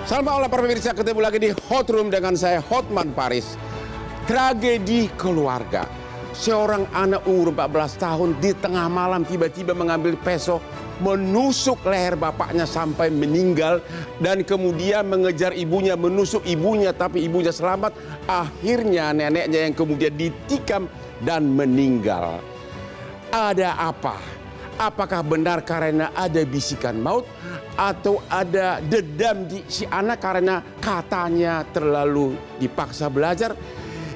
Selamat malam para pemirsa, ketemu lagi di Hot Room dengan saya Hotman Paris. Tragedi keluarga. Seorang anak umur 14 tahun di tengah malam tiba-tiba mengambil pisau, menusuk leher bapaknya sampai meninggal, dan kemudian mengejar ibunya, menusuk ibunya tapi ibunya selamat. Akhirnya neneknya yang kemudian ditikam dan meninggal. Ada apa? Apakah benar karena ada bisikan maut atau ada dendam di si anak karena katanya terlalu dipaksa belajar?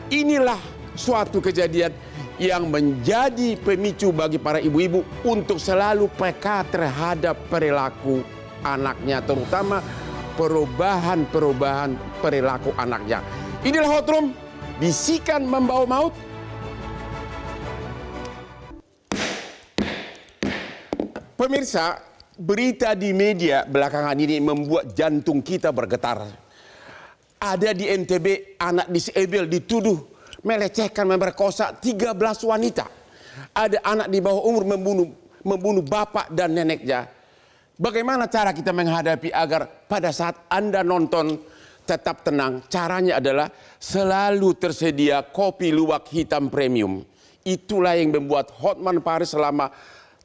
Inilah suatu kejadian yang menjadi pemicu bagi para ibu-ibu untuk selalu peka terhadap perilaku anaknya, terutama perubahan-perubahan perilaku anaknya. Inilah Hot Room, bisikan membawa maut. Pemirsa, berita di media belakangan ini membuat jantung kita bergetar. Ada di NTB anak disabel dituduh melecehkan, memperkosa 13 wanita. Ada anak di bawah umur membunuh bapak dan neneknya. Bagaimana cara kita menghadapi agar pada saat Anda nonton tetap tenang? Caranya adalah selalu tersedia kopi luwak hitam premium. Itulah yang membuat Hotman Paris selama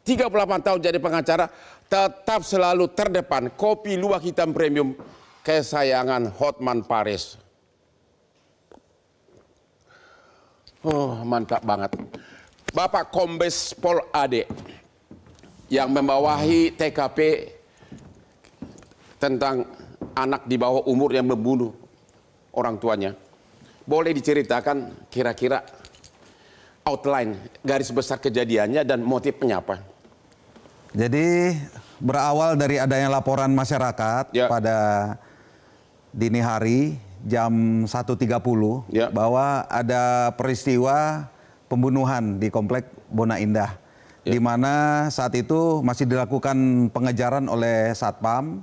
38 tahun jadi pengacara tetap selalu terdepan. Kopi luwak hitam premium kesayangan Hotman Paris. Oh, mantap banget. Bapak Kombes Pol Ade yang membawahi TKP tentang anak di bawah umur yang membunuh orang tuanya. Boleh diceritakan kira-kira outline, garis besar kejadiannya dan motifnya apa? Jadi berawal dari adanya laporan masyarakat pada dini hari jam 1.30 bahwa ada peristiwa pembunuhan di Komplek Bona Indah, di mana saat itu masih dilakukan pengejaran oleh Satpam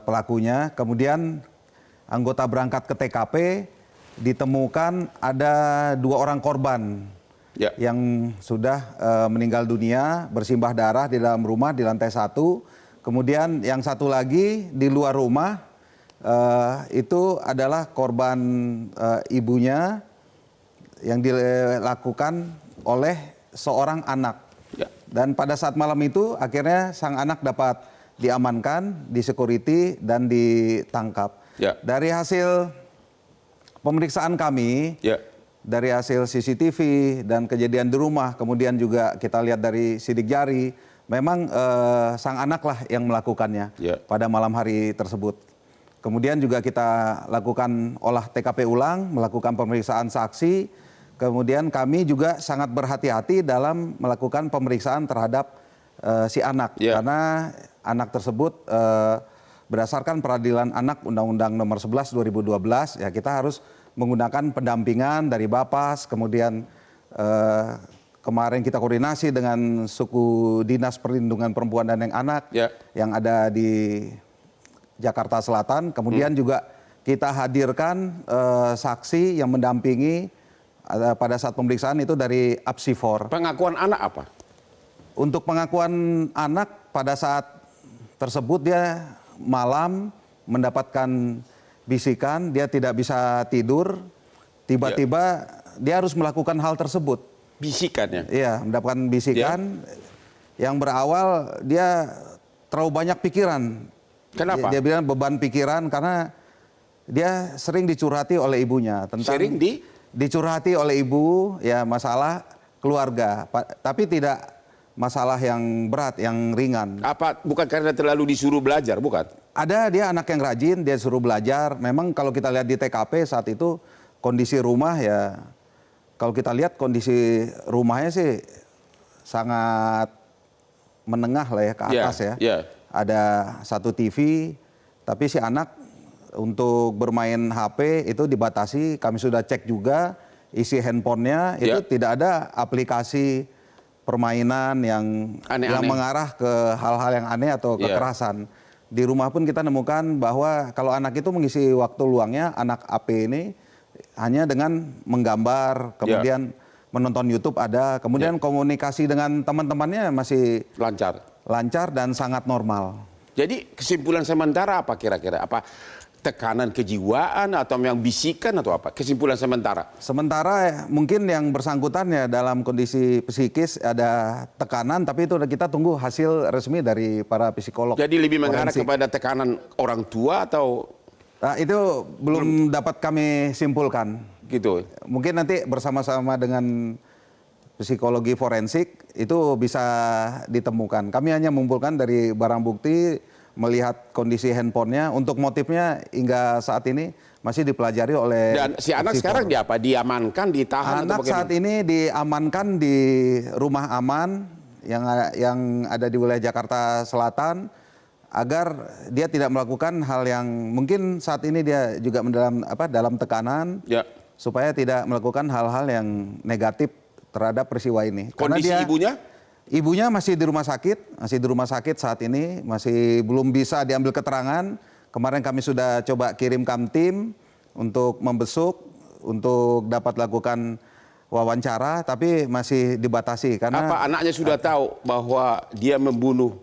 pelakunya. Kemudian anggota berangkat ke TKP, ditemukan ada 2 orang korban yang sudah meninggal dunia bersimbah darah di dalam rumah di lantai 1. Kemudian yang satu lagi di luar rumah itu adalah korban ibunya yang dilakukan oleh seorang anak. Dan pada saat malam itu akhirnya sang anak dapat diamankan, di security dan ditangkap. Dari hasil pemeriksaan kami, dari hasil CCTV dan kejadian di rumah, kemudian juga kita lihat dari sidik jari, memang sang anak lah yang melakukannya pada malam hari tersebut. Kemudian juga kita lakukan olah TKP ulang, melakukan pemeriksaan saksi, kemudian kami juga sangat berhati-hati dalam melakukan pemeriksaan terhadap si anak, karena anak tersebut berdasarkan peradilan anak Undang-Undang Nomor 11 2012, ya kita harus menggunakan pendampingan dari Bapas. Kemudian kemarin kita koordinasi dengan suku Dinas Perlindungan Perempuan dan Anak yang ada di Jakarta Selatan. Kemudian juga kita hadirkan saksi yang mendampingi pada saat pemeriksaan itu dari Apsifor. Pengakuan anak apa? Untuk pengakuan anak pada saat tersebut dia malam mendapatkan bisikan, dia tidak bisa tidur, tiba-tiba dia harus melakukan hal tersebut. Bisikannya? Iya, mendapatkan bisikan yang berawal dia terlalu banyak pikiran. Kenapa? Dia bilang beban pikiran karena dia sering dicurhati oleh ibunya. Sering dicurhati oleh ibu, ya masalah keluarga, tapi tidak masalah yang berat, yang ringan. Apa bukan karena terlalu disuruh belajar, bukan? Ada dia anak yang rajin, dia suruh belajar. Memang kalau kita lihat di TKP saat itu kondisi rumah ya, kalau kita lihat kondisi rumahnya sih sangat menengah lah ya, ke atas Ada 1 TV, tapi si anak untuk bermain HP itu dibatasi. Kami sudah cek juga isi handphonenya itu tidak ada aplikasi permainan yang mengarah ke hal-hal yang aneh atau kekerasan. Di rumah pun kita nemukan bahwa kalau anak itu mengisi waktu luangnya, anak AP ini hanya dengan menggambar, kemudian menonton YouTube ada, kemudian komunikasi dengan teman-temannya masih lancar dan sangat normal. Jadi kesimpulan sementara apa kira-kira? Apa tekanan kejiwaan atau yang bisikan atau apa? Kesimpulan sementara. Sementara mungkin yang bersangkutan ya dalam kondisi psikis ada tekanan, tapi itu kita tunggu hasil resmi dari para psikolog. Jadi lebih mengarah kepada tekanan orang tua atau? Nah, itu belum dapat kami simpulkan. Gitu. Mungkin nanti bersama-sama dengan psikologi forensik itu bisa ditemukan. Kami hanya mengumpulkan dari barang bukti, melihat kondisi handphonenya. Untuk motifnya hingga saat ini masih dipelajari oleh. Dan si anak sekarang diamankan, ditahan? Anak saat ini diamankan di rumah aman yang ada di wilayah Jakarta Selatan, agar dia tidak melakukan hal yang mungkin saat ini dia juga dalam tekanan, supaya tidak melakukan hal-hal yang negatif terhadap peristiwa ini. Kondisi ibunya? Ibunya masih di rumah sakit saat ini, masih belum bisa diambil keterangan. Kemarin kami sudah coba kirim Kamtim untuk membesuk, untuk dapat lakukan wawancara, tapi masih dibatasi karena. Apa anaknya sudah tahu bahwa dia membunuh?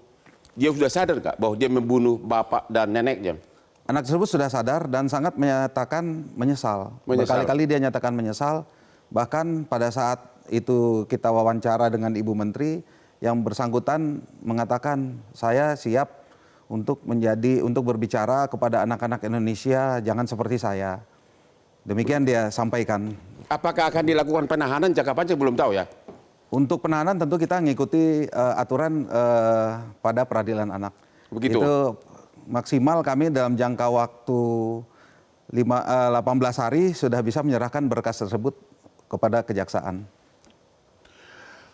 Dia sudah sadar nggak bahwa dia membunuh bapak dan neneknya? Anak tersebut sudah sadar dan sangat menyatakan menyesal. Berkali-kali dia nyatakan menyesal. Bahkan pada saat itu kita wawancara dengan Ibu Menteri, yang bersangkutan mengatakan saya siap untuk berbicara kepada anak-anak Indonesia, jangan seperti saya. Demikian dia sampaikan. Apakah akan dilakukan penahanan jangka panjang belum tahu ya? Untuk penahanan tentu kita mengikuti aturan pada peradilan anak. Begitu. Itu maksimal kami dalam jangka waktu 18 hari sudah bisa menyerahkan berkas tersebut kepada kejaksaan.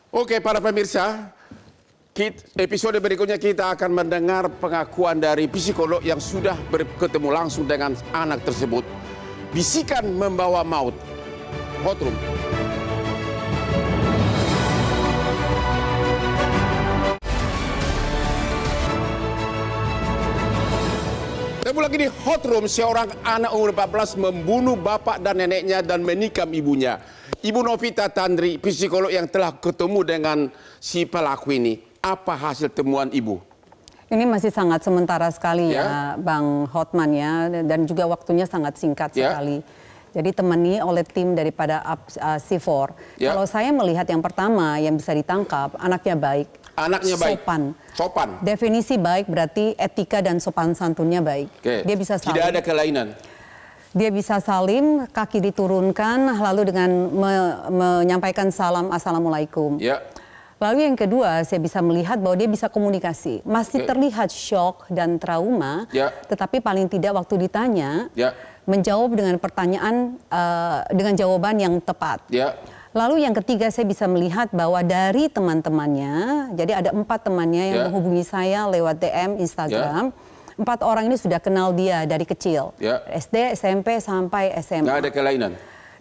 Oke, para pemirsa, episode berikutnya kita akan mendengar pengakuan dari psikolog yang sudah bertemu langsung dengan anak tersebut. Bisikan membawa maut. Hot Room. Ketemu lagi di Hot Room, seorang anak umur 14 membunuh bapak dan neneknya dan menikam ibunya. Ibu Novita Tandri, psikolog yang telah ketemu dengan si pelaku ini. Apa hasil temuan Ibu? Ini masih sangat sementara sekali ya, Bang Hotman ya, dan juga waktunya sangat singkat sekali. Jadi temani oleh tim daripada C4. Kalau saya melihat yang pertama yang bisa ditangkap, anaknya baik. Anaknya baik. Sopan. Definisi baik berarti etika dan sopan santunnya baik. Dia bisa salim. Tidak ada kelainan. Dia bisa salim, kaki diturunkan, lalu dengan menyampaikan salam assalamualaikum. Lalu yang kedua, saya bisa melihat bahwa dia bisa komunikasi. Masih terlihat shock dan trauma, tetapi paling tidak waktu ditanya, menjawab dengan pertanyaan dengan jawaban yang tepat. Lalu yang ketiga, saya bisa melihat bahwa dari teman-temannya, jadi ada 4 temannya yang menghubungi saya lewat DM Instagram. 4 orang ini sudah kenal dia dari kecil, SD, SMP sampai SMA. Nggak ada kelainan?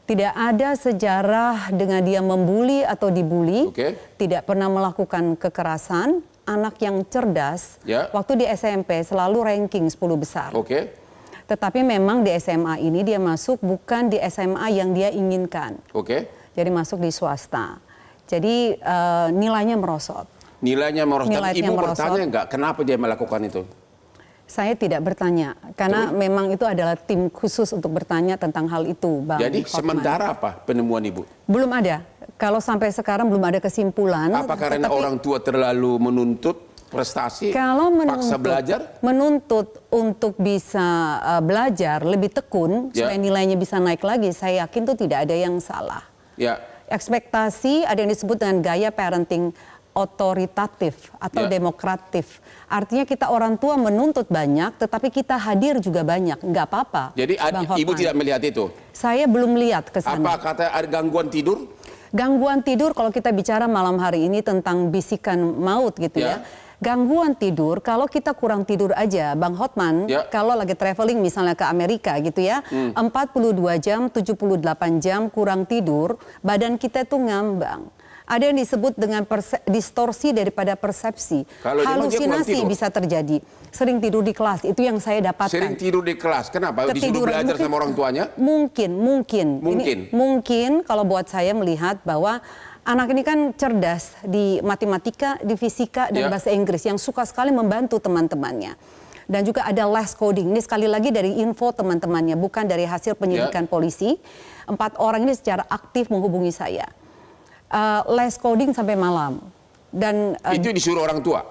Tidak ada sejarah dengan dia membuli atau dibully, tidak pernah melakukan kekerasan, anak yang cerdas, waktu di SMP selalu ranking 10 besar. Tetapi memang di SMA ini dia masuk bukan di SMA yang dia inginkan. Jadi masuk di swasta. Jadi nilainya merosot. Nilainya merosot. Ibu bertanya nggak kenapa dia melakukan itu? Saya tidak bertanya, karena memang itu adalah tim khusus untuk bertanya tentang hal itu, Bang. Jadi sementara apa penemuan Ibu? Belum ada. Kalau sampai sekarang belum ada kesimpulan. Apa karena orang tua terlalu menuntut prestasi, kalau paksa belajar? Menuntut untuk bisa belajar lebih tekun, supaya nilainya bisa naik lagi, saya yakin itu tidak ada yang salah. Ekspektasi ada yang disebut dengan gaya parenting otoritatif atau demokratif. Artinya kita orang tua menuntut banyak, tetapi kita hadir juga banyak. Nggak apa-apa. Jadi Ibu tidak melihat itu? Saya belum lihat ke sana. Apa kata ada gangguan tidur? Gangguan tidur kalau kita bicara malam hari ini tentang bisikan maut gitu ya. Gangguan tidur, kalau kita kurang tidur aja, Bang Hotman, kalau lagi traveling misalnya ke Amerika gitu ya, 42 jam, 78 jam kurang tidur, badan kita tuh ngambang. Ada yang disebut dengan distorsi daripada persepsi. Halusinasi bisa terjadi. Sering tidur di kelas, itu yang saya dapatkan. Sering tidur di kelas, kenapa? Disuruh belajar sama orang tuanya? Mungkin. Ini, mungkin kalau buat saya melihat bahwa anak ini kan cerdas di matematika, di fisika, dan bahasa Inggris yang suka sekali membantu teman-temannya. Dan juga ada les coding. Ini sekali lagi dari info teman-temannya, bukan dari hasil penyidikan polisi. 4 orang ini secara aktif menghubungi saya. Les coding sampai malam. Dan itu disuruh orang tua?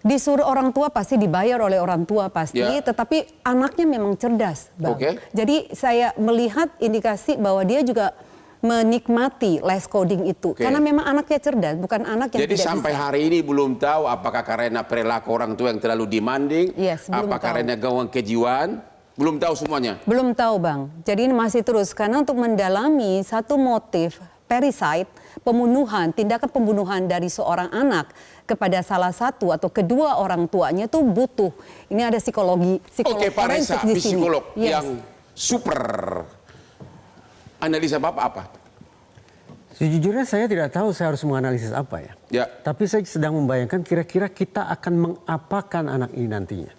Disuruh orang tua pasti, dibayar oleh orang tua pasti, tetapi anaknya memang cerdas, Bang. Jadi saya melihat indikasi bahwa dia juga menikmati les coding itu. Karena memang anaknya cerdas, bukan anak yang jadi tidak sampai bisa. hari ini belum tahu apakah karena perilaku orang tua yang terlalu demanding, apakah karena gangguan kejiwaan, belum tahu semuanya? Belum tahu, Bang. Jadi ini masih terus, karena untuk mendalami satu motif parricide, pembunuhan, tindakan pembunuhan dari seorang anak kepada salah satu atau kedua orang tuanya itu butuh. Ini ada psikologi Pak Reza, di sini. psikolog yang super. Analisa Bapak apa? Sejujurnya saya tidak tahu saya harus menganalisis apa ya. Tapi saya sedang membayangkan kira-kira kita akan mengapakan anak ini nantinya.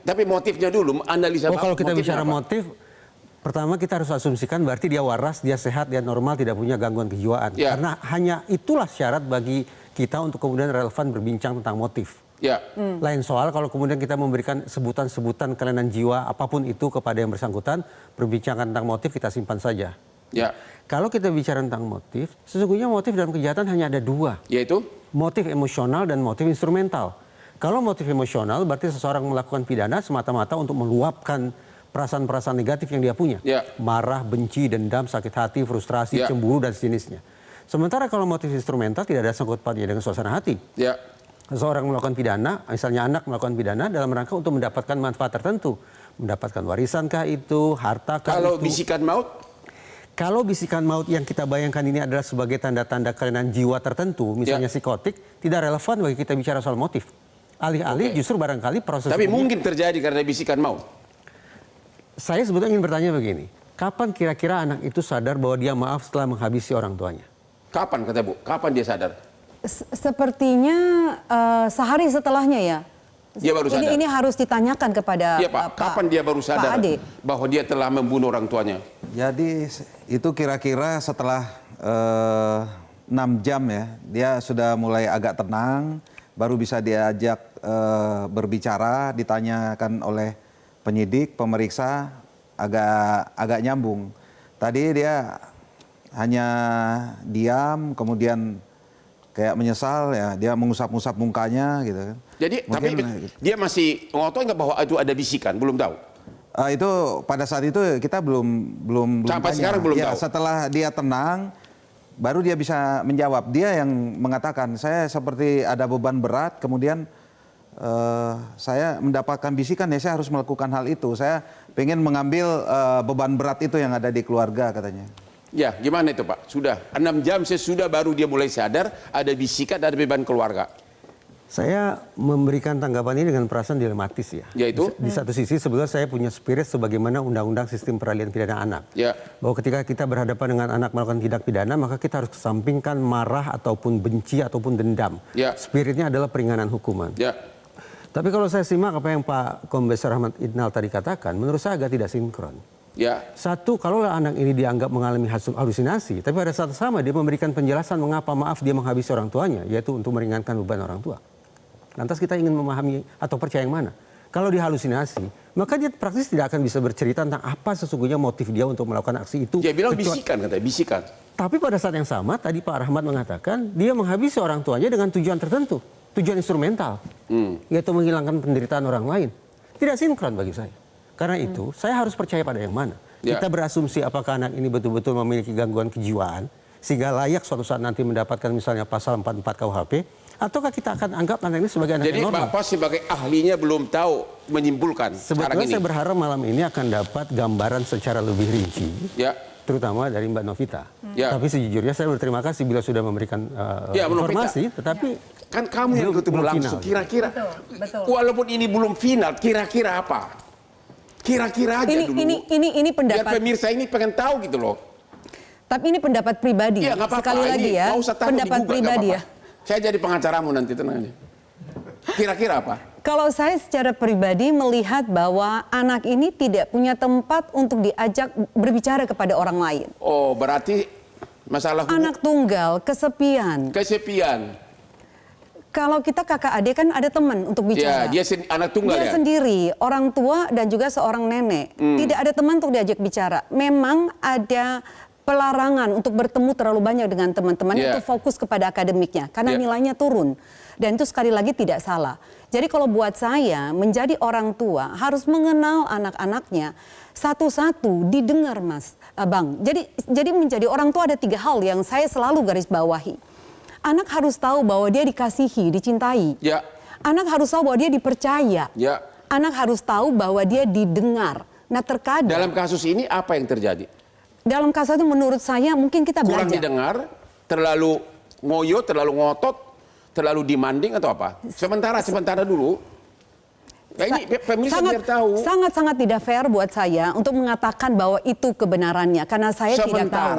Tapi motifnya dulu, analisa Bapak. Kalau kita bicara motif, pertama kita harus asumsikan berarti dia waras, dia sehat, dia normal, tidak punya gangguan kejiwaan. Karena hanya itulah syarat bagi kita untuk kemudian relevan berbincang tentang motif. Lain soal kalau kemudian kita memberikan sebutan-sebutan kelainan jiwa apapun itu kepada yang bersangkutan, berbincang tentang motif kita simpan saja. Kalau kita bicara tentang motif, sesungguhnya motif dalam kejahatan hanya ada 2. Yaitu? Motif emosional dan motif instrumental. Kalau motif emosional berarti seseorang melakukan pidana semata-mata untuk meluapkan perasaan-perasaan negatif yang dia punya. Marah, benci, dendam, sakit hati, frustrasi, cemburu, dan sejenisnya. Sementara kalau motif instrumental tidak ada sangkut pautnya dengan suasana hati. Seseorang melakukan pidana, misalnya anak melakukan pidana dalam rangka untuk mendapatkan manfaat tertentu. Mendapatkan warisankah itu, hartakah itu. Kalau bisikan maut? Kalau bisikan maut yang kita bayangkan ini adalah sebagai tanda-tanda kelainan jiwa tertentu, misalnya psikotik, tidak relevan bagi kita bicara soal motif. Alih-alih justru barangkali proses... Tapi mungkin terjadi karena bisikan maut. Saya sebetulnya ingin bertanya begini, kapan kira-kira anak itu sadar bahwa dia maaf setelah menghabisi orang tuanya? Kapan kata Bu? Kapan dia sadar? Sepertinya sehari setelahnya ya. Dia baru sadar. Ini harus ditanyakan kepada Pak. Kapan dia baru sadar bahwa dia telah membunuh orang tuanya? Jadi itu kira-kira setelah 6 jam ya, dia sudah mulai agak tenang, baru bisa diajak berbicara, ditanyakan oleh penyidik, pemeriksa, agak nyambung. Tadi dia hanya diam, kemudian kayak menyesal ya, dia mengusap-usap mukanya gitu kan. Jadi mungkin, tapi dia masih ngotot nggak bahwa itu ada bisikan, belum tahu. Itu pada saat itu kita belum sampai tanya. Sekarang belum tahu. Setelah dia tenang, baru dia bisa menjawab. Dia yang mengatakan, saya seperti ada beban berat, kemudian saya mendapatkan bisikan ya saya harus melakukan hal itu. Saya pengen mengambil beban berat itu yang ada di keluarga katanya. Ya, gimana itu Pak? Sudah 6 jam sesudah baru dia mulai sadar ada bisikan, ada beban keluarga. Saya memberikan tanggapan ini dengan perasaan dilematis ya. Yaitu? Di satu sisi sebetulnya saya punya spirit sebagaimana undang-undang sistem peradilan pidana anak. Bahwa ketika kita berhadapan dengan anak melakukan tindak pidana, maka kita harus kesampingkan marah ataupun benci ataupun dendam. Spiritnya adalah peringanan hukuman. Tapi kalau saya simak apa yang Pak Kombes Rahmat Idnal tadi katakan, menurut saya agak tidak sinkron. Satu, kalau anak ini dianggap mengalami halusinasi, tapi pada saat sama dia memberikan penjelasan mengapa maaf dia menghabisi orang tuanya, yaitu untuk meringankan beban orang tua. Lantas kita ingin memahami atau percaya yang mana? Kalau dia halusinasi, maka dia praktis tidak akan bisa bercerita tentang apa sesungguhnya motif dia untuk melakukan aksi itu. Dia bilang bisikan, katanya bisikan. Tapi pada saat yang sama, tadi Pak Rahmat mengatakan dia menghabisi orang tuanya dengan tujuan tertentu, tujuan instrumental, yaitu menghilangkan penderitaan orang lain. Tidak sinkron bagi saya. Karena itu, saya harus percaya pada yang mana. Kita berasumsi apakah anak ini betul-betul memiliki gangguan kejiwaan, sehingga layak suatu saat nanti mendapatkan misalnya pasal 44 KUHP, ataukah kita akan anggap anak ini sebagai anak yang normal? Jadi Bapak sebagai ahlinya belum tahu menyimpulkan sebetulnya saya berharap malam ini akan dapat gambaran secara lebih rinci, terutama dari Mbak Novita. Tapi sejujurnya saya berterima kasih bila sudah memberikan informasi, tetapi kan kamu yang ketemu langsung, kira-kira, walaupun ini belum final, kira-kira apa? Kira-kira aja dulu. Ini pendapat. Biar pemirsa ini pengen tahu gitu loh. Tapi ini pendapat pribadi. Sekali lagi ya, pendapat pribadi ya. Saya jadi pengacaramu nanti, tenang aja. Kira-kira apa? Kalau saya secara pribadi melihat bahwa anak ini tidak punya tempat untuk diajak berbicara kepada orang lain. Oh, berarti Masalah anak tunggal, kesepian. Kesepian. Kalau kita kakak adik kan ada teman untuk bicara. Ya, dia anak tunggal dia ya? sendiri, orang tua dan juga seorang nenek. Tidak ada teman untuk diajak bicara. Memang ada pelarangan untuk bertemu terlalu banyak dengan teman-temannya untuk fokus kepada akademiknya. Karena nilainya turun. Dan itu sekali lagi tidak salah. Jadi kalau buat saya, menjadi orang tua harus mengenal anak-anaknya satu-satu, didengar Mas Bang. Jadi menjadi orang tua ada 3 hal yang saya selalu garis bawahi. Anak harus tahu bahwa dia dikasihi, dicintai. Ya. Anak harus tahu bahwa dia dipercaya. Ya. Anak harus tahu bahwa dia didengar. Nah terkadang dalam kasus ini apa yang terjadi? Dalam kasus itu menurut saya mungkin kita belajar. Kurang didengar, terlalu ngoyo, terlalu ngotot, terlalu demanding atau apa? Sementara dulu. Nah, ini pemirsa biar tahu. Sangat-sangat tidak fair buat saya untuk mengatakan bahwa itu kebenarannya. Karena saya tidak tahu.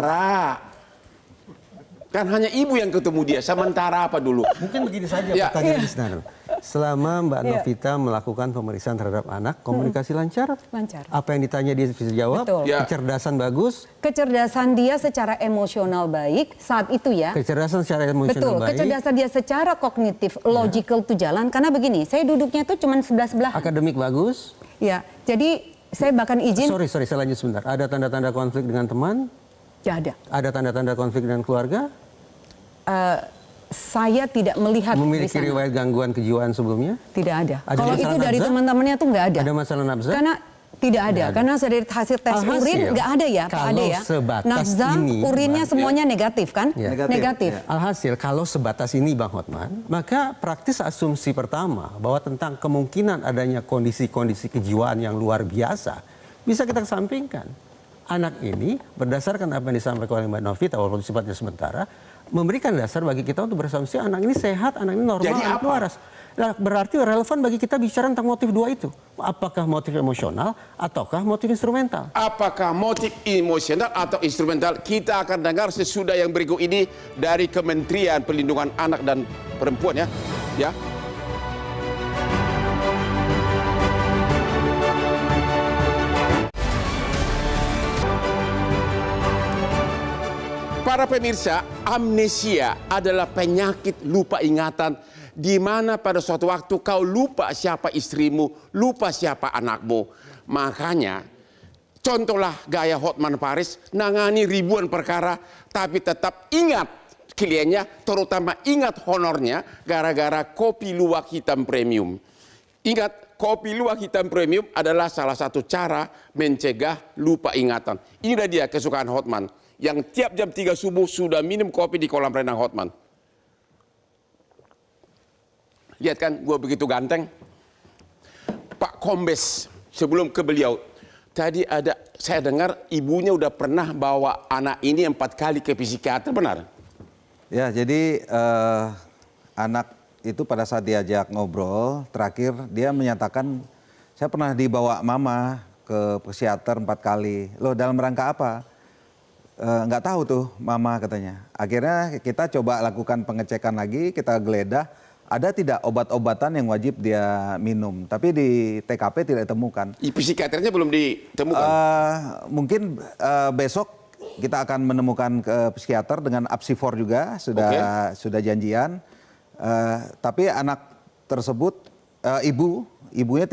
Kan hanya ibu yang ketemu dia, sementara apa dulu? Mungkin begini saja pertanyaan Isnar. Selama Mbak Novita melakukan pemeriksaan terhadap anak, komunikasi lancar? Lancar. Apa yang ditanya dia bisa jawab? Betul. Kecerdasan bagus? Kecerdasan dia secara emosional baik saat itu ya. Kecerdasan secara emosional baik. Kecerdasan dia secara kognitif, logical itu jalan. Karena begini, saya duduknya tuh cuma sebelah-sebelah. Akademik bagus? Ya, jadi saya bahkan izin. Sorry, saya lanjut sebentar. Ada tanda-tanda konflik dengan teman? Ya ada. Ada tanda-tanda konflik dengan keluarga? Saya tidak melihat. Memiliki riwayat gangguan kejiwaan sebelumnya? Tidak ada. Ada kalau itu dari teman-temannya tuh nggak ada. Ada masalah nafza? Karena tidak ada. Karena dari hasil tes urin nggak ada ya, Pak Ade ya. Nafza, urinnya semuanya negatif kan? Negatif. Alhasil kalau sebatas ini Bang Hotman, maka praktis asumsi pertama bahwa tentang kemungkinan adanya kondisi-kondisi kejiwaan yang luar biasa bisa kita kesampingkan. Anak ini berdasarkan apa yang disampaikan oleh Mbak Novita walaupun sifatnya sementara, memberikan dasar bagi kita untuk berasumsi anak ini sehat, anak ini normal, jadi anak waras. Nah, berarti relevan bagi kita bicara tentang motif 2 itu. Apakah motif emosional ataukah motif instrumental? Apakah motif emosional atau instrumental? Kita akan dengar sesudah yang berikut ini dari Kementerian Perlindungan Anak dan Perempuan ya. Para pemirsa, amnesia adalah penyakit lupa ingatan di mana pada suatu waktu kau lupa siapa istrimu, lupa siapa anakmu. Makanya, contohlah gaya Hotman Paris, nangani ribuan perkara, tapi tetap ingat kliennya, terutama ingat honornya, gara-gara kopi luwak hitam premium. Ingat, kopi luwak hitam premium adalah salah satu cara mencegah lupa ingatan. Inilah dia kesukaan Hotman. Yang tiap jam 3 subuh sudah minum kopi di kolam renang Hotman. Lihat kan, gue begitu ganteng. Pak Kombes, sebelum ke beliau, tadi ada, saya dengar ibunya udah pernah bawa anak ini 4 kali ke psikiater, benar? Ya, jadi anak itu pada saat diajak ngobrol, terakhir dia menyatakan, saya pernah dibawa mama ke psikiater 4 kali. Loh, dalam rangka apa? Nggak tahu tuh mama katanya. Akhirnya kita coba lakukan pengecekan lagi, kita geledah ada tidak obat-obatan yang wajib dia minum. Tapi di TKP tidak ditemukan. Psikiaternya belum ditemukan? Mungkin besok kita akan menemukan ke psikiater dengan apsifor juga, sudah janjian. Tapi anak tersebut, ibunya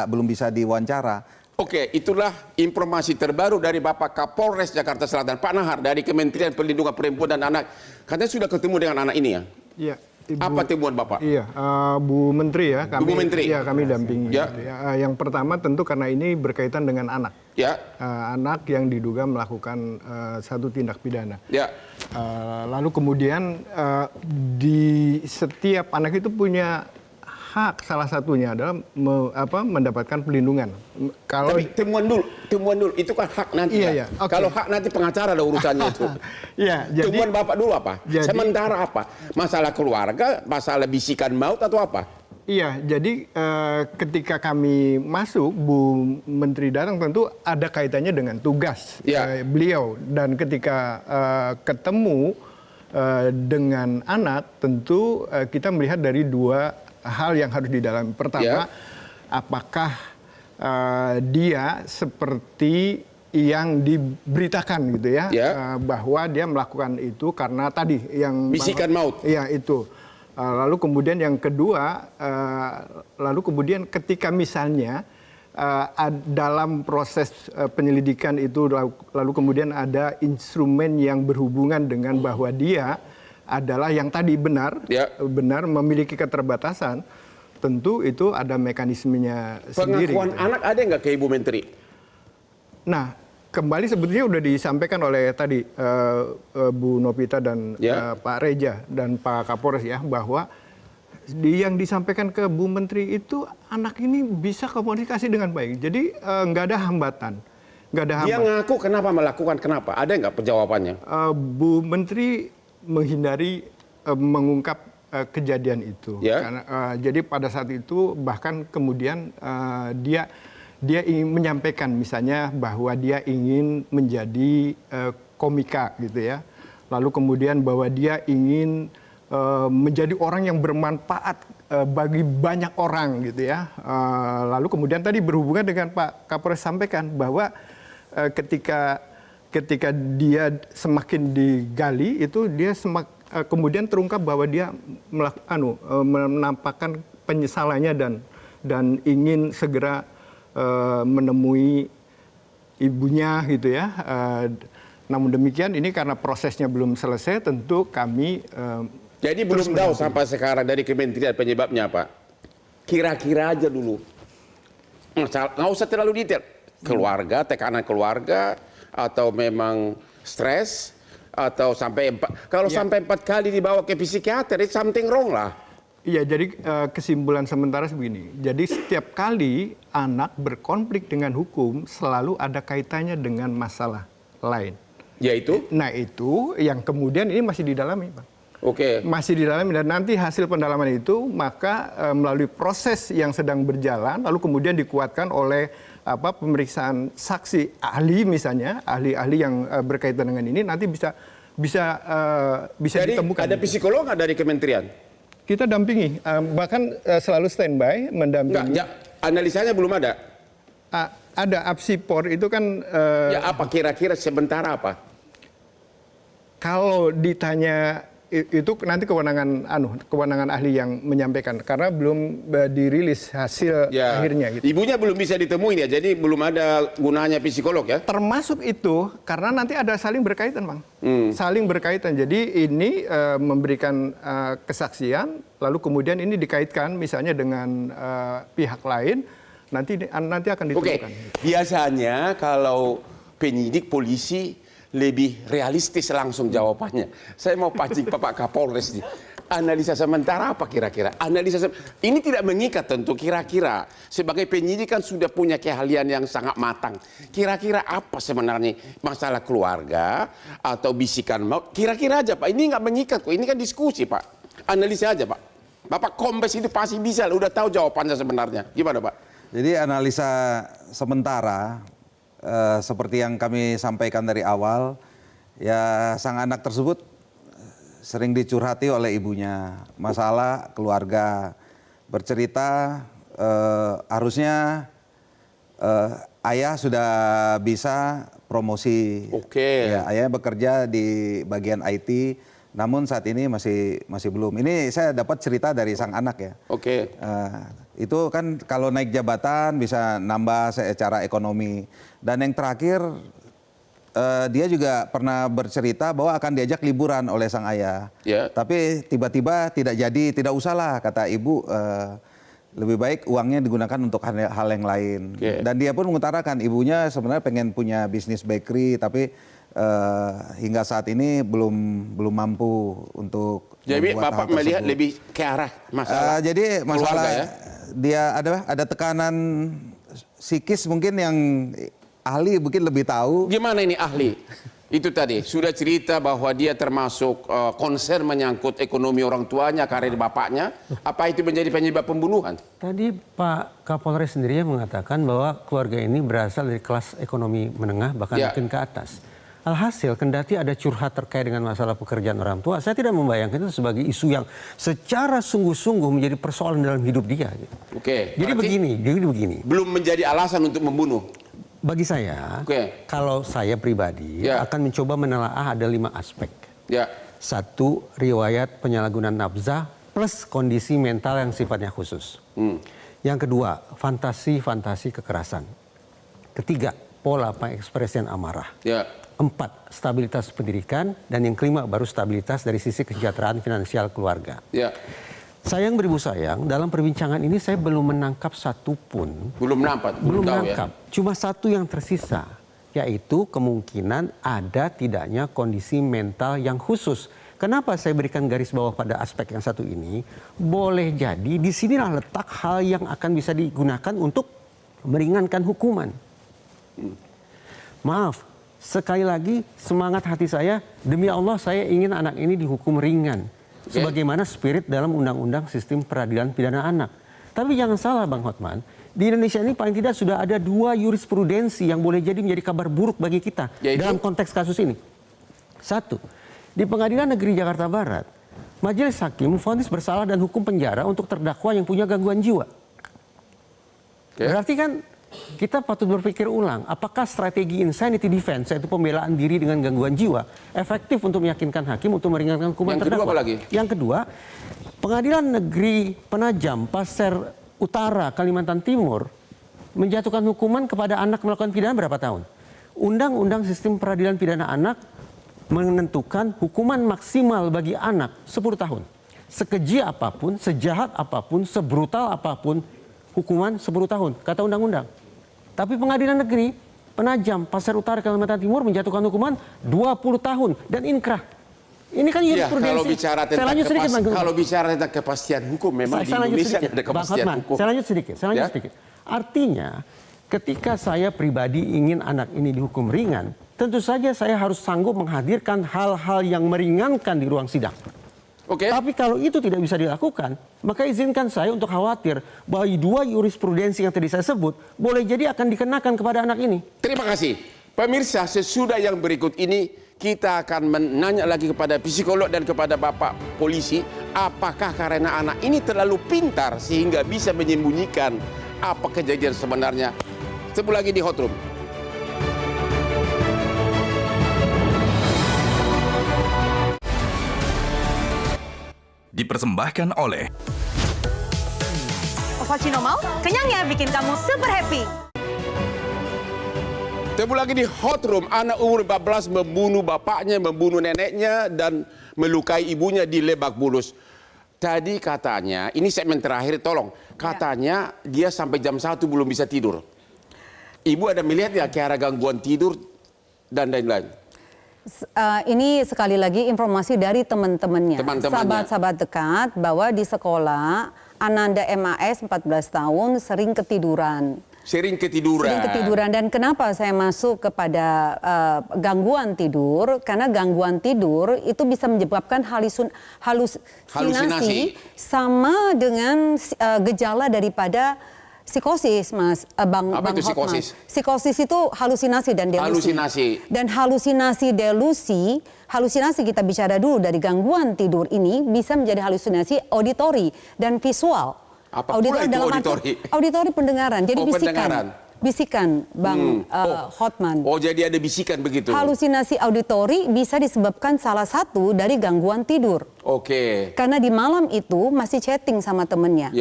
belum bisa diwawancara. Oke, itulah informasi terbaru dari Bapak Kapolres Jakarta Selatan, Pak Nahar, dari Kementerian Perlindungan Perempuan dan Anak. Katanya sudah ketemu dengan anak ini ya? Iya. Apa temuan Bapak? Iya, Bu Menteri ya. Bu Menteri? Iya, kami dampingi. Ya. Yang pertama tentu karena ini berkaitan dengan anak. Ya. Anak yang diduga melakukan satu tindak pidana. Ya. Lalu kemudian di setiap anak itu punya hak, salah satunya adalah mendapatkan perlindungan. Tapi temuan dulu, itu kan hak nanti. Iya, kan? Okay. Kalau hak nanti pengacara ada urusannya itu. Iya, temuan Bapak dulu apa? Sementara apa? Masalah keluarga, masalah bisikan maut atau apa? Iya, jadi ketika kami masuk, Bu Menteri datang tentu ada kaitannya dengan tugas beliau. Dan ketika ketemu dengan anak, tentu kita melihat dari 2 hal yang harus didalami. Pertama, apakah dia seperti yang diberitakan gitu ya, bahwa dia melakukan itu karena tadi yang bisikan maut. Iya itu. Lalu kemudian yang kedua, lalu kemudian ketika misalnya dalam proses penyelidikan itu lalu kemudian ada instrumen yang berhubungan dengan bahwa dia adalah yang tadi benar memiliki keterbatasan, tentu itu ada mekanismenya sendiri. Pengakuan anak ada nggak ke Ibu Menteri? Nah, kembali sebetulnya sudah disampaikan oleh tadi Bu Novita dan Pak Reja dan Pak Kapolres ya, bahwa yang disampaikan ke Bu Menteri itu anak ini bisa komunikasi dengan baik. Jadi nggak ada hambatan. Dia ngaku kenapa melakukan, kenapa? Ada nggak penjawabannya? Bu Menteri menghindari mengungkap kejadian itu. Karena, jadi pada saat itu bahkan kemudian dia ingin menyampaikan misalnya bahwa dia ingin menjadi komika gitu ya. Lalu kemudian bahwa dia ingin menjadi orang yang bermanfaat bagi banyak orang gitu ya. Lalu kemudian tadi berhubungan dengan Pak Kapolres sampaikan bahwa ketika dia semakin digali itu dia kemudian terungkap bahwa dia menampakkan penyesalannya dan ingin segera menemui ibunya gitu ya. Namun demikian ini karena prosesnya belum selesai, tentu kami jadi belum tahu sampai sekarang dari kementerian penyebabnya apa. Kira-kira aja dulu. Nggak usah terlalu detail. Keluarga, tekanan keluarga, atau memang stres, atau sampai sampai 4 kali dibawa ke psikiater, itu something wrong lah. Iya, jadi kesimpulan sementara begini. Jadi setiap kali anak berkonflik dengan hukum selalu ada kaitannya dengan masalah lain. Yaitu? Nah itu yang kemudian ini masih didalami, Pak. Oke. Masih didalami dan nanti hasil pendalaman itu maka melalui proses yang sedang berjalan lalu kemudian dikuatkan oleh pemeriksaan saksi ahli misalnya, ahli-ahli yang berkaitan dengan ini nanti bisa jadi ditemukan. Ada psikolog nggak dari kementerian? Kita dampingi, bahkan selalu standby mendampingi. Enggak, analisanya belum ada? Ada apsipor itu kan. Ya apa kira-kira sementara apa? Kalau ditanya itu nanti kewenangan ahli yang menyampaikan karena belum dirilis hasil akhirnya. Gitu. Ibunya belum bisa ditemuin ya, jadi belum ada gunanya psikolog ya? Termasuk itu karena nanti ada saling berkaitan, Bang. Saling berkaitan. Jadi ini memberikan kesaksian, lalu kemudian ini dikaitkan misalnya dengan pihak lain, nanti akan ditemukan. Biasanya kalau penyidik polisi lebih realistis langsung jawabannya. Saya mau pancing Pak Kapolres nih. Analisa sementara apa kira-kira? Ini tidak mengikat tentu, kira-kira sebagai penyidik kan sudah punya keahlian yang sangat matang. Kira-kira apa sebenarnya masalah keluarga atau bisikan maut? Kira-kira aja Pak, ini nggak mengikat kok. Ini kan diskusi Pak. Analisa aja Pak. Bapak Kombes itu pasti bisa, udah tahu jawabannya sebenarnya. Gimana Pak? Jadi analisa sementara seperti yang kami sampaikan dari awal, ya sang anak tersebut sering dicurhati oleh ibunya, masalah keluarga, bercerita harusnya ayah sudah bisa promosi, ya, ayahnya bekerja di bagian IT, namun saat ini masih belum. Ini saya dapat cerita dari sang anak ya. Itu kan kalau naik jabatan bisa nambah secara ekonomi. Dan yang terakhir dia juga pernah bercerita bahwa akan diajak liburan oleh sang ayah. Tapi tiba-tiba tidak jadi, tidak usahlah kata ibu, lebih baik uangnya digunakan untuk hal yang lain. Dan dia pun mengutarakan ibunya sebenarnya pengen punya bisnis bakery tapi hingga saat ini belum mampu untuk. Jadi Bapak melihat lebih ke arah masalah. Jadi masalah keluarga, ya? Dia ada tekanan psikis mungkin yang ahli mungkin lebih tahu. Gimana ini ahli? Itu tadi sudah cerita bahwa dia termasuk konser menyangkut ekonomi orang tuanya, karir bapaknya. Apa itu menjadi penyebab pembunuhan? Tadi Pak Kapolres sendiri mengatakan bahwa keluarga ini berasal dari kelas ekonomi menengah bahkan mungkin ke atas. Alhasil kendati ada curhat terkait dengan masalah pekerjaan orang tua, saya tidak membayangkan itu sebagai isu yang secara sungguh-sungguh menjadi persoalan dalam hidup dia. Gitu. Jadi begini. Belum menjadi alasan untuk membunuh. Bagi saya, kalau saya pribadi akan mencoba menelaah ada 5 aspek. Satu, riwayat penyalahgunaan nafsa plus kondisi mental yang sifatnya khusus. Yang kedua, fantasi-fantasi kekerasan. Ketiga, pola pengekspresian amarah. 4, stabilitas pendidikan. Dan yang kelima, baru stabilitas dari sisi kesejahteraan finansial keluarga. Sayang beribu sayang, dalam perbincangan ini saya belum menangkap satu pun. Belum nampak? Belum menangkap. Cuma satu yang tersisa, yaitu kemungkinan ada tidaknya kondisi mental yang khusus. Kenapa saya berikan garis bawah pada aspek yang satu ini? Boleh jadi disinilah letak hal yang akan bisa digunakan untuk meringankan hukuman. Maaf, sekali lagi semangat hati saya, demi Allah saya ingin anak ini dihukum ringan. Sebagaimana spirit dalam Undang-Undang Sistem Peradilan Pidana Anak. Tapi jangan salah Bang Hotman, di Indonesia ini paling tidak sudah ada 2 jurisprudensi yang boleh jadi menjadi kabar buruk bagi kita dalam konteks kasus ini. 1, di Pengadilan Negeri Jakarta Barat, Majelis Hakim memvonis bersalah dan hukum penjara untuk terdakwa yang punya gangguan jiwa. Berarti kan kita patut berpikir ulang, apakah strategi insanity defense, yaitu pembelaan diri dengan gangguan jiwa, efektif untuk meyakinkan hakim untuk meringankan hukuman terdakwa. Yang kedua, Pengadilan Negeri Penajam, Pasir Utara, Kalimantan Timur, menjatuhkan hukuman kepada anak melakukan pidana berapa tahun? Undang-Undang Sistem Peradilan Pidana Anak menentukan hukuman maksimal bagi anak 10 tahun. Sekeji apapun, sejahat apapun, sebrutal apapun, hukuman 10 tahun, kata undang-undang. Tapi Pengadilan Negeri Penajam, Pasir Utara, Kalimantan Timur menjatuhkan hukuman 20 tahun dan inkrah. Ini kan jurisprudensi. Kalau bicara tentang kepastian hukum, memang di Indonesia ada kepastian hukum. Saya lanjut sedikit. Artinya, ketika saya pribadi ingin anak ini dihukum ringan, tentu saja saya harus sanggup menghadirkan hal-hal yang meringankan di ruang sidang. Tapi kalau itu tidak bisa dilakukan, maka izinkan saya untuk khawatir bahwa 2 jurisprudensi yang tadi saya sebut boleh jadi akan dikenakan kepada anak ini. Terima kasih. Pemirsa, sesudah yang berikut ini kita akan menanya lagi kepada psikolog dan kepada Bapak polisi, apakah karena anak ini terlalu pintar sehingga bisa menyembunyikan apa kejadian sebenarnya. Ketemu lagi di Hot Room. Dipersembahkan oleh Ovaltino Malt, kenyangnya bikin kamu super happy. Ketemu lagi di Hot Room. Anak umur 14 membunuh bapaknya, membunuh neneknya, dan melukai ibunya di Lebak Bulus. Tadi katanya, ini segmen terakhir, tolong. Katanya dia sampai jam 1 belum bisa tidur. Ibu ada melihat ya kira gangguan tidur dan lain-lain? Ini sekali lagi informasi dari teman-temannya, sahabat-sahabat dekat, bahwa di sekolah Ananda MAS 14 tahun sering ketiduran. Sering ketiduran. Dan kenapa saya masuk kepada gangguan tidur? Karena gangguan tidur itu bisa menyebabkan halusinasi sama dengan gejala daripada psikosis, Mas, Bang Hotman. Psikosis itu halusinasi dan delusi. Dan halusinasi kita bicara dulu dari gangguan tidur ini bisa menjadi halusinasi auditori dan visual. Apa pula itu auditori? Auditori pendengaran. Jadi bisikan, Bang Hotman. Oh, jadi ada bisikan begitu. Halusinasi auditori bisa disebabkan salah satu dari gangguan tidur. Karena di malam itu masih chatting sama temennya.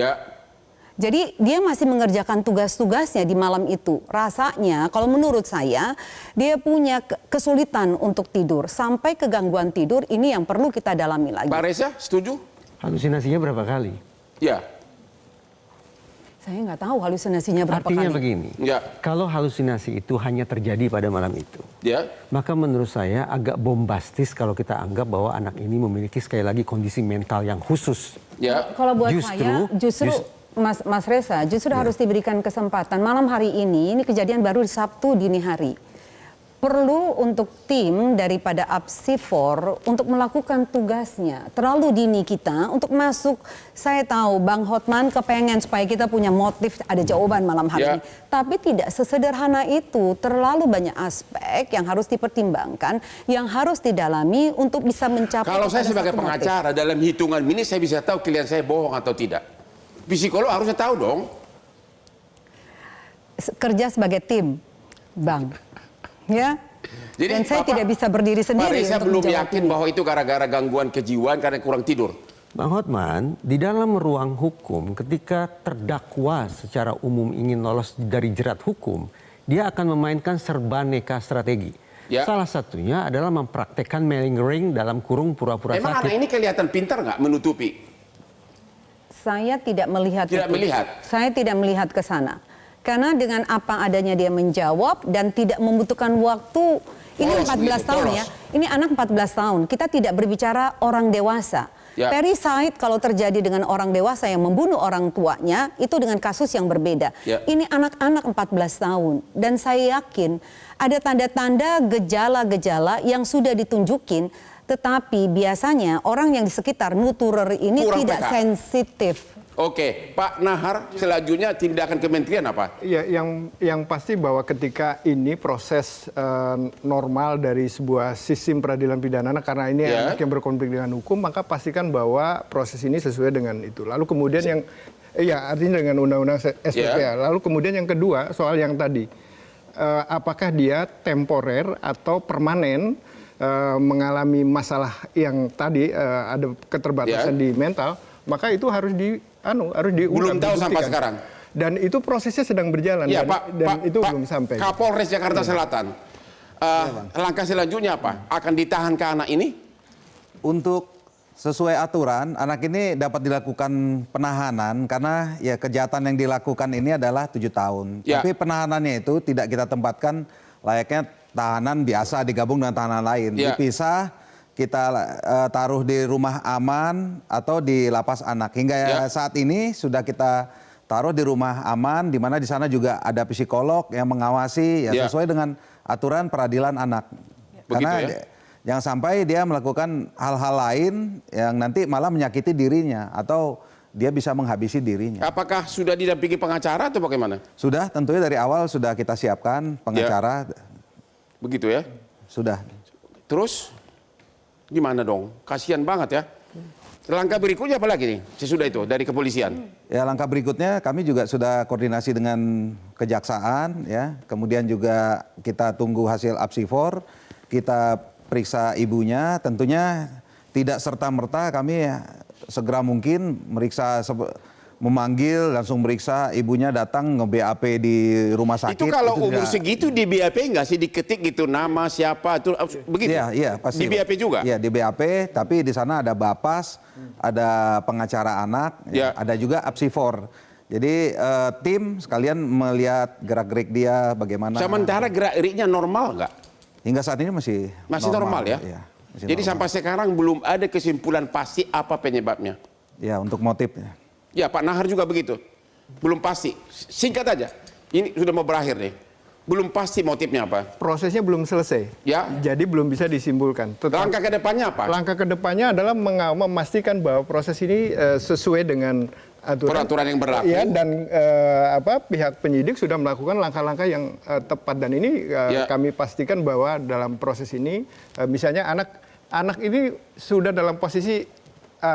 Jadi dia masih mengerjakan tugas-tugasnya di malam itu. Rasanya kalau menurut saya dia punya kesulitan untuk tidur. Sampai ke gangguan tidur, ini yang perlu kita dalami lagi. Pak Reza setuju? Halusinasinya berapa kali? Ya. Saya nggak tahu halusinasinya berapa kali. Artinya begini, kalau halusinasi itu hanya terjadi pada malam itu, maka menurut saya agak bombastis kalau kita anggap bahwa anak ini memiliki sekali lagi kondisi mental yang khusus. Kalau buat saya justru Mas Reza, justru harus diberikan kesempatan. Malam hari ini kejadian baru di Sabtu dini hari. Perlu untuk tim daripada Apsifor untuk melakukan tugasnya. Terlalu dini kita untuk masuk. Saya tahu Bang Hotman kepengen supaya kita punya motif, ada jawaban malam hari ini. Tapi tidak sesederhana itu. Terlalu banyak aspek yang harus dipertimbangkan, yang harus didalami untuk bisa mencapai. Kalau saya sebagai pengacara dalam hitungan ini saya bisa tahu klien saya bohong atau tidak. Psikolog harusnya tahu dong. Kerja sebagai tim. bank. Ya. Jadi, dan saya tidak bisa berdiri sendiri. Pak Reza belum yakin bahwa itu gara-gara gangguan kejiwaan karena kurang tidur. Bang Hotman, di dalam ruang hukum ketika terdakwa secara umum ingin lolos dari jerat hukum, dia akan memainkan serbaneka strategi. Ya. Salah satunya adalah mempraktekkan malingering dalam kurung pura-pura sakit. Emang anak ini kelihatan pintar nggak menutupi? Saya tidak melihat. Tidak melihat? Saya tidak melihat ke sana. Karena dengan apa adanya dia menjawab dan tidak membutuhkan waktu. Ini 14 tahun ya. Ini anak 14 tahun. Kita tidak berbicara orang dewasa. Ya. Parricide kalau terjadi dengan orang dewasa yang membunuh orang tuanya itu dengan kasus yang berbeda. Ya. Ini anak-anak 14 tahun dan saya yakin ada tanda-tanda gejala-gejala yang sudah ditunjukin, tetapi biasanya orang yang di sekitar nuturer ini kurang tidak sensitif. Oke, Pak Nahar, selanjutnya tindakan kementerian apa? Ya, yang pasti bahwa ketika ini proses normal dari sebuah sistem peradilan pidana, karena ini anak yang berkonflik dengan hukum, maka pastikan bahwa proses ini sesuai dengan itu. Lalu kemudian yang, artinya dengan undang-undang SPPA. Lalu kemudian yang kedua soal yang tadi, apakah dia temporer atau permanen mengalami masalah yang tadi ada keterbatasan di mental, maka itu harus diungkap. Belum tahu sampai sekarang. Dan itu prosesnya sedang berjalan ya, dan itu belum sampai. Kapolres Jakarta Selatan, langkah selanjutnya apa? Akan ditahan ke anak ini? Untuk sesuai aturan, anak ini dapat dilakukan penahanan karena ya kejahatan yang dilakukan ini adalah 7 tahun. Ya. Tapi penahanannya itu tidak kita tempatkan layaknya tahanan biasa digabung dengan tahanan lain. Ya. Dipisah. Kita taruh di rumah aman atau di lapas anak. Hingga saat ini sudah kita taruh di rumah aman, di mana di sana juga ada psikolog yang mengawasi sesuai dengan aturan peradilan anak. Begitu. Karena jangan sampai dia melakukan hal-hal lain yang nanti malah menyakiti dirinya atau dia bisa menghabisi dirinya. Apakah sudah didampingi pengacara atau bagaimana? Sudah, tentunya dari awal sudah kita siapkan pengacara. Begitu ya? Sudah. Terus? Gimana dong? Kasihan banget ya. Langkah berikutnya apa lagi nih sesudah itu dari kepolisian? Ya, langkah berikutnya kami juga sudah koordinasi dengan kejaksaan ya. Kemudian juga kita tunggu hasil apsifor, kita periksa ibunya. Tentunya tidak serta-merta kami segera mungkin meriksa, memanggil, langsung meriksa, ibunya datang nge-BAP di rumah sakit. Itu kalau itu umur segitu di BAP nggak sih, diketik gitu nama siapa itu begitu? Iya, pasti. Di BAP juga? Iya, di BAP, tapi di sana ada Bapas, ada pengacara anak, ada juga apsifor. Jadi tim sekalian melihat gerak-gerik dia bagaimana. Sementara gerak-geriknya normal nggak? Hingga saat ini masih normal ya? Iya, jadi normal. Sampai sekarang belum ada kesimpulan pasti apa penyebabnya? Ya, untuk motifnya. Ya, Pak Nahar juga begitu. Belum pasti. Singkat aja. Ini sudah mau berakhir nih. Belum pasti motifnya apa. Prosesnya belum selesai. Ya. Jadi belum bisa disimpulkan. Langkah ke depannya apa? Langkah ke depannya adalah memastikan bahwa proses ini sesuai dengan peraturan yang berlaku. Ya, dan pihak penyidik sudah melakukan langkah-langkah yang tepat, dan ini kami pastikan bahwa dalam proses ini misalnya anak ini sudah dalam posisi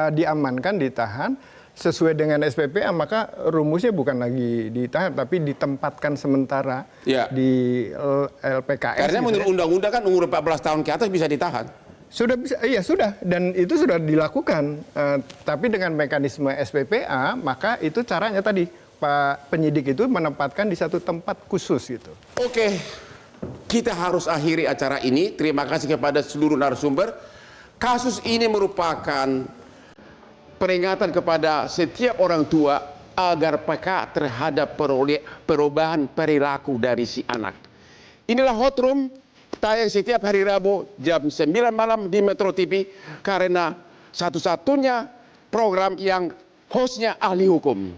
diamankan, ditahan sesuai dengan SPPA, maka rumusnya bukan lagi ditahan tapi ditempatkan sementara di LPKS. Karena menurut undang-undang kan umur 14 tahun ke atas bisa ditahan. Sudah bisa, iya sudah, dan itu sudah dilakukan. Tapi dengan mekanisme SPPA, maka itu caranya tadi Pak penyidik itu menempatkan di satu tempat khusus gitu. Oke, kita harus akhiri acara ini. Terima kasih kepada seluruh narasumber. Kasus ini merupakan peringatan kepada setiap orang tua agar peka terhadap perubahan perilaku dari si anak. Inilah Hot Room, tayang setiap hari Rabu jam 9 malam di Metro TV, karena satu-satunya program yang hostnya ahli hukum.